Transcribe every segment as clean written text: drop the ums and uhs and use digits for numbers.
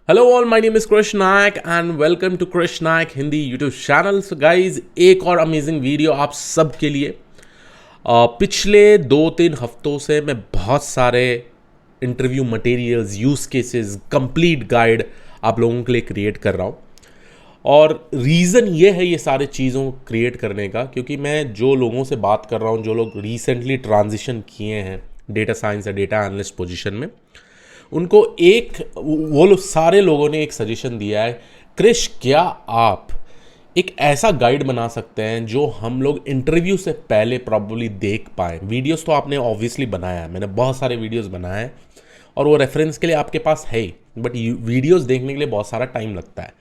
Hello all, my name is Krish Naik and welcome to Krish Naik Hindi YouTube channel. So guys, एक और amazing video आप सब के लिए। पिछले 2-3 हफ्तों से मैं बहुत सारे interview materials, use cases, complete guide आप लोगों के लिए क्रिएट कर रहा हूँ। और रीज़न ये है ये सारे चीज़ों को क्रिएट करने का, क्योंकि मैं जो लोगों से बात कर रहा हूँ, जो लोग रिसेंटली ट्रांजिशन किए हैं डेटा साइंस या डेटा एनालिस्ट पोजीशन में, उनको वो लोग सारे लोगों ने एक सजेशन दिया है, क्रिश क्या आप एक ऐसा गाइड बना सकते हैं जो हम लोग इंटरव्यू से पहले प्रॉब्ली देख पाए। वीडियोस तो आपने ऑब्वियसली बनाया है, मैंने बहुत सारे वीडियोस बनाए हैं और वो रेफरेंस के लिए आपके पास है ही, बट वीडियोस देखने के लिए बहुत सारा टाइम लगता है।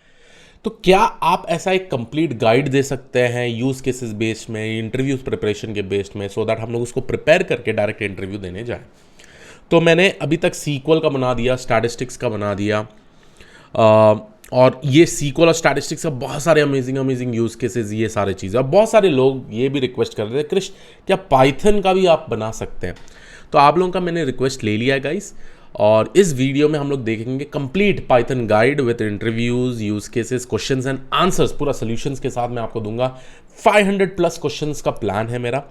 तो क्या आप ऐसा एक कंप्लीट गाइड दे सकते हैं यूज केसेस बेस्ड में, इंटरव्यूज प्रिपरेशन के बेस्ड में, सो दैट हम लोग उसको प्रिपेयर करके डायरेक्ट इंटरव्यू देने जाएं। तो मैंने अभी तक सीक्वल का बना दिया, स्टैटिस्टिक्स का बना दिया, और ये सीक्वल और स्टैटिस्टिक्स का बहुत सारे अमेजिंग यूज केसेस, ये सारे चीज़ें। और बहुत सारे लोग ये भी रिक्वेस्ट कर रहे थे, क्रिश क्या पाइथन का भी आप बना सकते हैं? तो आप लोगों का मैंने रिक्वेस्ट ले लिया है गाइस, और इस वीडियो में हम लोग देखेंगे complete Python guide with interviews, use cases, questions and answers, पूरा सॉल्यूशंस के साथ मैं आपको दूंगा। 500 प्लस क्वेश्चंस का प्लान है मेरा।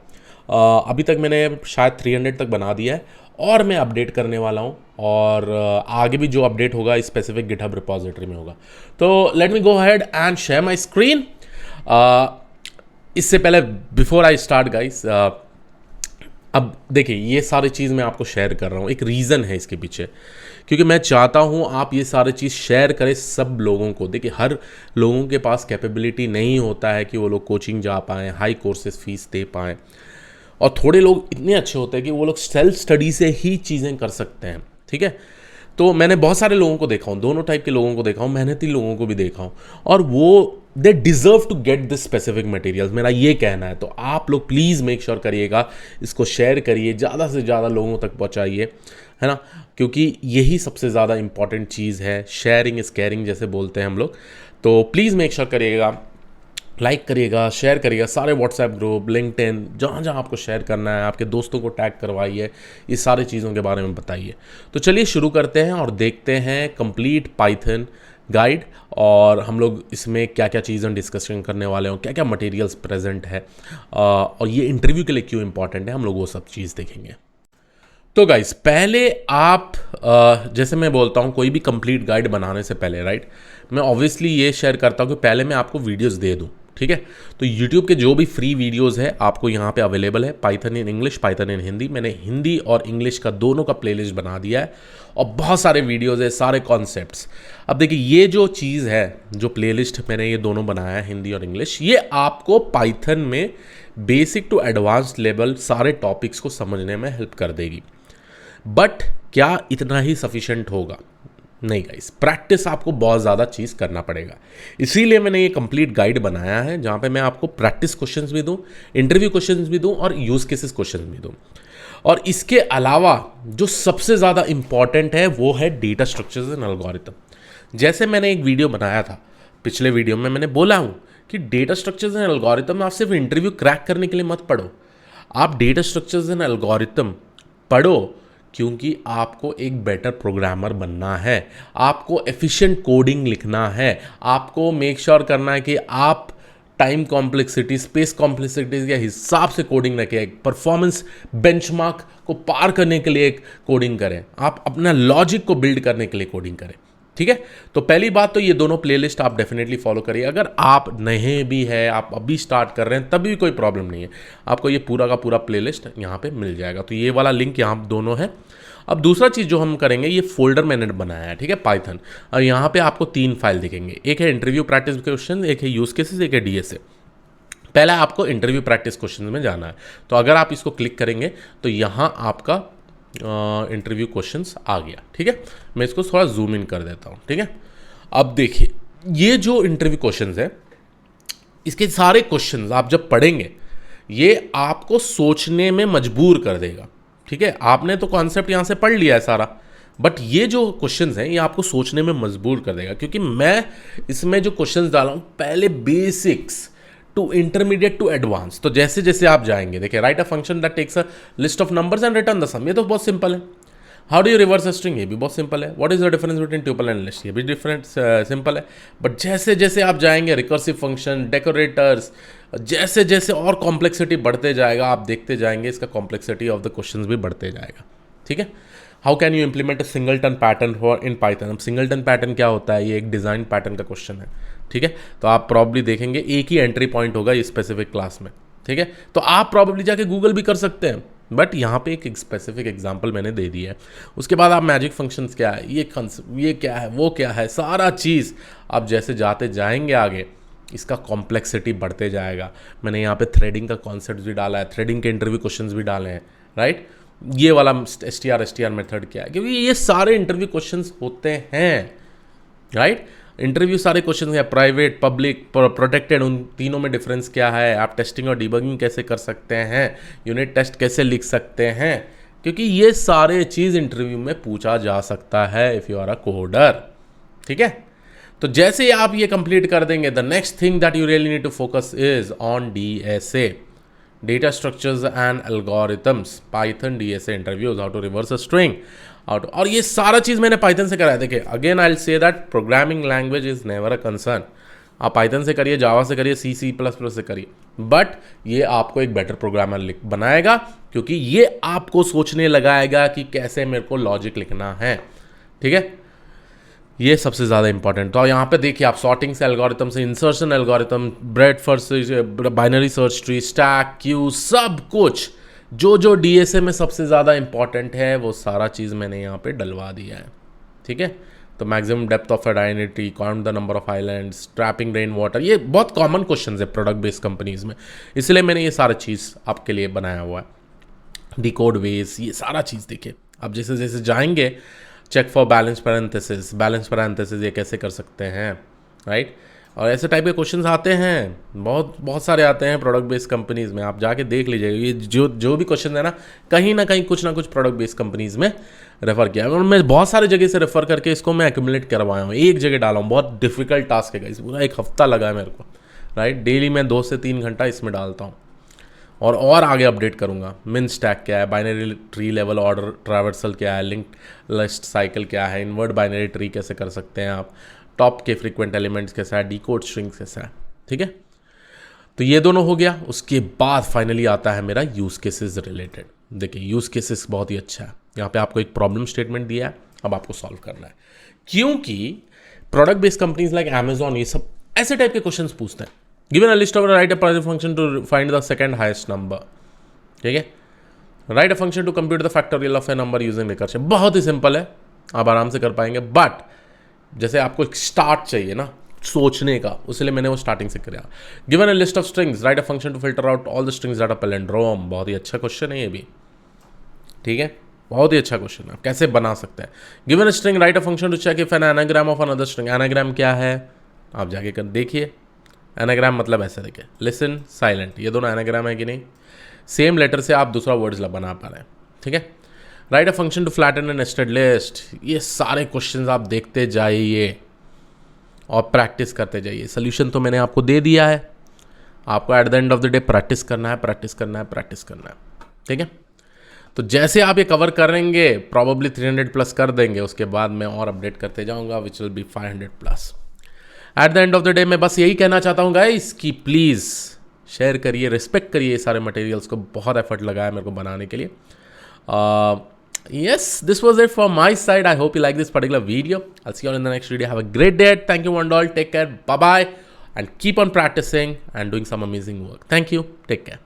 अभी तक मैंने शायद 300 तक बना दिया है और मैं अपडेट करने वाला हूँ, और आगे भी जो अपडेट होगा स्पेसिफिक गिटहब रिपोजिटरी में होगा। तो let me go ahead and share my screen. इससे पहले बिफोर आई स्टार्ट गाइस, अब देखिए ये सारी चीज़ मैं आपको शेयर कर रहा हूँ, एक रीज़न है इसके पीछे, क्योंकि मैं चाहता हूँ आप ये सारी चीज़ शेयर करें सब लोगों को। देखिए हर लोगों के पास कैपेबिलिटी नहीं होता है कि वो लोग कोचिंग जा पाएँ, हाई कोर्सेज फीस दे पाएँ, और थोड़े लोग इतने अच्छे होते हैं कि वो लोग सेल्फ स्टडी से ही चीज़ें कर सकते हैं। ठीक है, तो मैंने बहुत सारे लोगों को देखा हूँ, दोनों टाइप के लोगों को देखा हूँ, मेहनती लोगों को भी देखा हूँ, और वो they deserve to get this specific materials, मेरा ये कहना है। तो आप लोग प्लीज़ मेक श्योर करिएगा, इसको शेयर करिए, ज़्यादा से ज़्यादा लोगों तक पहुँचाइए, है ना, क्योंकि यही सबसे ज़्यादा इंपॉर्टेंट चीज़ है। शेयरिंग इज़ केयरिंग जैसे बोलते हैं हम लोग। तो प्लीज़ मेक श्योर करिएगा, लाइक करिएगा, शेयर करिएगा, सारे व्हाट्सएप ग्रुप, लिंक्डइन, जहाँ जहाँ आपको शेयर करना है, आपके दोस्तों को टैग करवाइए, इस सारी चीज़ों के बारे में बताइए। तो चलिए शुरू करते हैं और देखते हैं कंप्लीट पाइथन गाइड, और हम लोग इसमें क्या क्या चीज़ें डिस्कशन करने वाले हों, क्या क्या मटेरियल्स प्रेजेंट है, और ये इंटरव्यू के लिए क्यों इंपॉर्टेंट है, हम लोग वो सब चीज़ देखेंगे। तो गाइस, पहले आप जैसे मैं बोलता हूँ कोई भी कंप्लीट गाइड बनाने से पहले, राइट, मैं ऑब्वियसली ये शेयर करता हूँ कि पहले मैं आपको वीडियोस दे दूँ। ठीक है, तो YouTube के जो भी फ्री वीडियोस है आपको यहाँ पे अवेलेबल है, पाइथन इन इंग्लिश, पाइथन इन हिंदी। मैंने हिंदी और इंग्लिश का दोनों का प्लेलिस्ट बना दिया है, और बहुत सारे वीडियोस है, सारे कॉन्सेप्ट्स। अब देखिए ये जो चीज़ है, जो प्लेलिस्ट मैंने ये दोनों बनाया है, हिंदी और इंग्लिश, ये आपको पाइथन में बेसिक टू एडवांस्ड लेवल सारे टॉपिक्स को समझने में हेल्प कर देगी। बट क्या इतना ही सफिशेंट होगा? नहीं गाइस, प्रैक्टिस आपको बहुत ज़्यादा चीज़ करना पड़ेगा। इसीलिए मैंने ये कंप्लीट गाइड बनाया है, जहाँ पे मैं आपको प्रैक्टिस क्वेश्चंस भी दूँ, इंटरव्यू क्वेश्चंस भी दूँ, और यूज़ केसेस क्वेश्चंस भी दूँ। और इसके अलावा जो सबसे ज़्यादा इंपॉर्टेंट है वो है डेटा स्ट्रक्चर्स एंड एल्गोरिथम। जैसे मैंने एक वीडियो बनाया था, पिछले वीडियो में मैंने बोला हूँ कि डेटा स्ट्रक्चर्स एंड एल्गोरिथम आप सिर्फ इंटरव्यू क्रैक करने के लिए मत पढ़ो, आप डेटा स्ट्रक्चर्स एंड एल्गोरिथम पढ़ो क्योंकि आपको एक बेटर प्रोग्रामर बनना है, आपको एफिशिएंट कोडिंग लिखना है, आपको मेक श्योर करना है कि आप टाइम कॉम्प्लेक्सिटी, स्पेस कॉम्प्लेक्सिटीज के हिसाब से कोडिंग रखें, एक परफॉर्मेंस बेंचमार्क को पार करने के लिए एक कोडिंग करें, आप अपना लॉजिक को बिल्ड करने के लिए कोडिंग करें। ठीक है, तो पहली बात तो ये दोनों प्लेलिस्ट आप डेफिनेटली फॉलो करिए। अगर आप नहीं भी है, आप अभी स्टार्ट कर रहे हैं, तभी कोई प्रॉब्लम नहीं है, आपको ये पूरा का पूरा प्लेलिस्ट यहाँ पे मिल जाएगा। तो ये वाला लिंक यहाँ दोनों है। अब दूसरा चीज़ जो हम करेंगे, ये फोल्डर मैंने बनाया है, ठीक है, पाइथन, और यहाँ पे आपको 3 फाइल दिखेंगे, एक है इंटरव्यू प्रैक्टिस क्वेश्चन, एक है यूज केसेस, एक है डीएसए। पहला आपको इंटरव्यू प्रैक्टिस क्वेश्चन में जाना है, तो अगर आप इसको क्लिक करेंगे तो यहाँ आपका इंटरव्यू क्वेश्चंस आ गया। ठीक है, मैं इसको थोड़ा जूम इन कर देता हूँ। ठीक है, अब देखिए ये जो इंटरव्यू क्वेश्चंस है, इसके सारे क्वेश्चंस आप जब पढ़ेंगे ये आपको सोचने में मजबूर कर देगा। ठीक है, आपने तो कॉन्सेप्ट यहाँ से पढ़ लिया है सारा, बट ये जो क्वेश्चंस हैं ये आपको सोचने में मजबूर कर देगा, क्योंकि मैं इसमें जो क्वेश्चंस डाला हूँ पहले basics to intermediate to advance. तो जैसे जैसे आप जाएंगे, देखिए write a function that takes a list of numbers and return the sum, ये तो बहुत सिंपल है। How do you reverse a string, ये भी बहुत सिंपल है. What is the difference between tuple and list, ये भी डिफरेंट सिंपल है. बट जैसे जैसे आप जाएंगे रिकर्सिव फंक्शन, डेकोरेटर्स, जैसे जैसे और कॉम्प्लेक्सिटी बढ़ते जाएगा, आप देखते जाएंगे इसका कॉम्प्लेक्सिटी ऑफ द क्वेश्चंस भी बढ़ते जाएगा. ठीक है. How can you implement a singleton pattern for in Python. अब सिंगलटन पैटर्न क्या होता है, ये एक डिज़ाइन पैटर्न का क्वेश्चन है. ठीक है. तो आप प्रॉब्ली देखेंगे एक ही एंट्री पॉइंट होगा इस स्पेसिफिक क्लास में. ठीक है. तो आप प्रॉब्ली जाके गूगल भी कर सकते हैं, बट यहाँ पे एक स्पेसिफिक एग्जांपल मैंने दे दिया है. उसके बाद आप मैजिक फंक्शंस क्या है, ये क्या है, वो क्या है, सारा चीज़ आप जैसे जाते जाएंगे आगे इसका कॉम्प्लेक्सिटी बढ़ते जाएगा. मैंने यहाँ पे थ्रेडिंग का कॉन्सेप्ट भी डाला है, थ्रेडिंग के इंटरव्यू क्वेश्चंस भी डाले हैं. राइट. ये वाला एस टी आर मेथड क्या है, क्योंकि ये सारे इंटरव्यू क्वेश्चंस होते हैं. राइट. इंटरव्यू सारे क्वेश्चन हैं, प्राइवेट, पब्लिक, प्रोटेक्टेड, उन तीनों में डिफरेंस क्या है, आप टेस्टिंग और डिबगिंग कैसे कर सकते हैं, यूनिट टेस्ट कैसे लिख सकते हैं, क्योंकि ये सारे चीज़ इंटरव्यू में पूछा जा सकता है if you are a coder. ठीक है. तो जैसे ही आप ये कंप्लीट कर देंगे, the next thing that you really need to focus is on DSA, data structures and algorithms, Python DSA interviews, how to reverse a string, और ये सारा चीज़ मैंने पाइथन से कराया. देखिए again I will say that programming language is never a concern. आप Python से करिए, जावा से करिए, C++ से करिए, बट ये आपको एक बेटर प्रोग्रामर बनाएगा, क्योंकि ये आपको सोचने लगाएगा कि कैसे मेरे को लॉजिक लिखना है. ठीक है. ये सबसे ज़्यादा इंपॉर्टेंट. तो यहाँ पे देखिए आप सॉर्टिंग से, एल्गोरिथम से, insertion algorithm, bread first, binary search tree, stack, Q, सब कुछ जो DSA में सबसे ज़्यादा इंपॉर्टेंट है वो सारा चीज़ मैंने यहाँ पे डलवा दिया है. ठीक है. तो maximum depth of identity, count the number of islands, trapping rain water, ये बहुत कॉमन क्वेश्चन है प्रोडक्ट बेस्ड कंपनीज में, इसलिए मैंने ये सारा चीज़ आपके लिए बनाया हुआ है. डिकोड वेज, ये सारा चीज़ देखिए आप जैसे जैसे जाएंगे. चेक फॉर बैलेंस पैरेंथेसिस ये कैसे कर सकते हैं. राइट. और ऐसे टाइप के क्वेश्चंस आते हैं, बहुत सारे आते हैं प्रोडक्ट बेस्ड कंपनीज़ में. आप जाके देख लीजिएगा, ये जो भी क्वेश्चन है ना कहीं कुछ ना कुछ प्रोडक्ट बेस्ड कंपनीज़ में रेफर किया है. और मैं बहुत सारे जगह से रेफर करके इसको मैं एक्यूमुलेट करवाया हूँ, एक जगह डाला हूँ. बहुत डिफिकल्ट टास्क है गाइस, पूरा 1 हफ्ता लगा है मेरे को. राइट. डेली मैं 2 से 3 घंटा इसमें डालता हूँ, और आगे अपडेट करूँगा. मिन स्टैक क्या है, binary tree level order traversal क्या है, लिंक्ड लिस्ट साइकिल क्या है, इन्वर्ट बाइनरी ट्री कैसे कर सकते हैं आप, टॉप के फ्रीक्वेंट एलिमेंट्स कैसा है, डीकोड स्ट्रिंग्स कैसा है. ठीक है. तो ये दोनों हो गया. उसके बाद फाइनली आता है मेरा यूज़ केसेस रिलेटेड. देखिए यूज़ केसेस बहुत ही अच्छा है. यहाँ पे आपको एक प्रॉब्लम स्टेटमेंट दिया है, अब आपको सॉल्व करना है, क्योंकि product based companies like Amazon ये सब ऐसे टाइप के क्वेश्चंस पूछते हैं. Given a list of write a private function to find the second highest number. ठीक है. Write a function to compute the factorial of a number using recursion. बहुत ही सिंपल है, आप आराम से कर पाएंगे. बट जैसे आपको एक स्टार्ट चाहिए ना सोचने का, उसलिए मैंने वो स्टार्टिंग से किया. Given a list of strings, write a function to filter out all the strings that are palindrome. बहुत ही अच्छा क्वेश्चन है ये भी. ठीक है. बहुत ही अच्छा क्वेश्चन है, कैसे बना सकते हैं. Given a string, write a function to check if an anagram of another string. Anagram क्या है आप जाके कर देखिए. एनाग्राम मतलब ऐसे देखिए, लिसन, साइलेंट, ये दोनों एनाग्राम है कि नहीं. सेम लेटर से आप दूसरा वर्ड्स बना पा रहे हैं. ठीक है. Write a function to flatten a nested list. ये सारे क्वेश्चंस आप देखते जाइए और प्रैक्टिस करते जाइए. सोल्यूशन तो मैंने आपको दे दिया है, आपको at the end of the day practice करना है. ठीक है. तो जैसे आप ये कवर करेंगे प्रॉबेबली 300+ कर देंगे. उसके बाद मैं और अपडेट करते जाऊंगा which will be 500+. At the end of the day मैं बस यही कहना चाहता हूँ गाइस कि प्लीज़ शेयर करिए, रिस्पेक्ट करिए सारे मटेरियल्स को. बहुत एफर्ट लगाया मेरे को बनाने के लिए. Yes, this was it from my side. I hope you like this particular video. I'll see you all in the next video. Have a great day. Thank you one and all. Take care. Bye bye. And keep on practicing and doing some amazing work. Thank you. Take care.